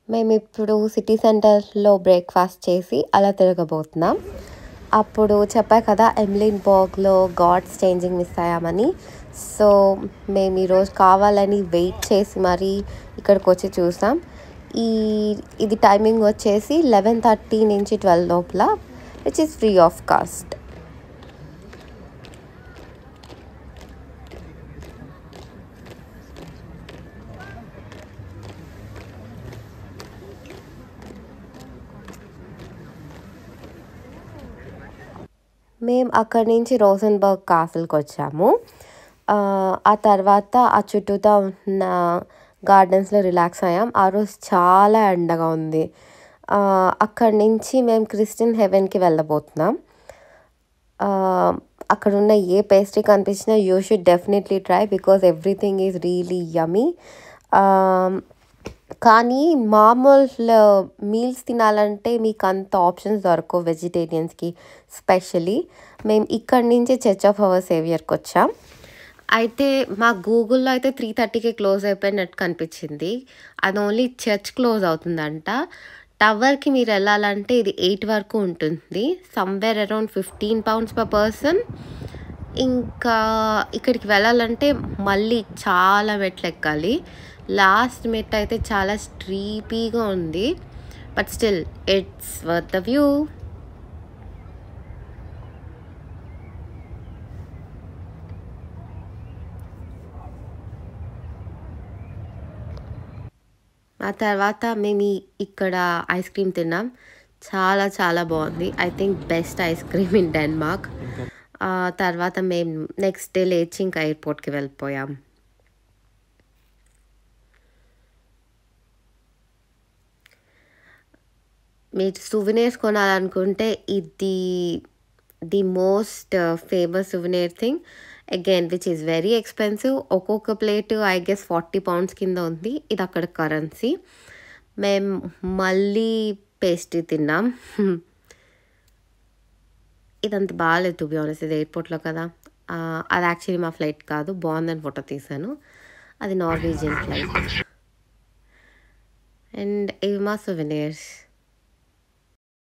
మేమిప్పుడు city సెంటర్‌లో breakfast చేసి అలా తిరగబోతున్నాం. అప్పుడు చెప్పా కదా ఎమ్లిన్‌బర్గ్‌లో గాడ్స్ చేంజింగ్ మిస్ అయ్యామని. సో, మేము ఈరోజు కావాలని వెయిట్ చేసి మరీ ఇక్కడికొచ్చి చూసాం. ఈ ఇది టైమింగ్ వచ్చేసి 11:30 నుంచి 12 లోపల, which is free of cost. మేము అక్కడి నుంచి రోజన్బర్గ్ కాసిల్‌కొచ్చాము. ఆ తర్వాత ఆ చుట్టూతా ఉన్న గార్డెన్స్‌లో రిలాక్స్ అయ్యాం. ఆ రోజు చాలా ఎండగా ఉంది. అక్కడి నుంచి మేము క్రిస్టియన్ హెవెన్‌కి వెళ్ళబోతున్నాం. అక్కడున్న ఏ పేస్ట్రీ కనిపించినా you should definitely try because everything is really yummy. కానీ మామూలు మీల్స్ తినాలంటే మీకు అంత ఆప్షన్స్ దొరకవు వెజిటేరియన్స్‌కి స్పెషల్లీ. మేము ఇక్కడి నుంచి చర్చ్ ఆఫ్ అవర్ సేవియర్‌కి వచ్చాం. అయితే మా గూగుల్‌లో అయితే 3:30కే క్లోజ్ అయిపోయినట్టు కనిపించింది. అది ఓన్లీ చర్చ్ క్లోజ్ అవుతుందంట. టవర్‌కి మీరు వెళ్ళాలంటే ఇది 8 వరకు ఉంటుంది. Somewhere around £15 per person. ఇంకా ఇక్కడికి వెళ్ళాలంటే మళ్ళీ చాలా మెట్లు ఎక్కాలి. లాస్ట్ మెట్టు అయితే చాలా స్ట్రీపీగా ఉంది. But still it's worth the view. ఆ తర్వాత మేము ఇక్కడ ఐస్ క్రీమ్ తిన్నాం. చాలా చాలా బాగుంది. I think best ice cream in Denmark. తర్వాత మేము నెక్స్ట్ డే లేచి ఇంకా ఎయిర్పోర్ట్‌కి వెళ్ళిపోయాం. మీరు సువెనీర్స్ కొనాలనుకుంటే ఇది the most famous souvenir thing again which is very expensive. ఒక్కొక్క ప్లేట్ ఐ గెస్ £40 కింద ఉంది. ఇది అక్కడ కరెన్సీ. మేము మళ్ళీ పేస్ట్రీ తిన్నాం. ఇదంత బాగాలేదు టు బి ఆనెస్ట్. ఇది ఎయిర్పోర్ట్‌లో కదా. అది యాక్చువల్లీ మా ఫ్లైట్ కాదు. బాగుందని ఫోటో తీశాను. అది నార్వేజియన్ ఫ్లైట్. అండ్ ఇవి మా సువెనీర్స్.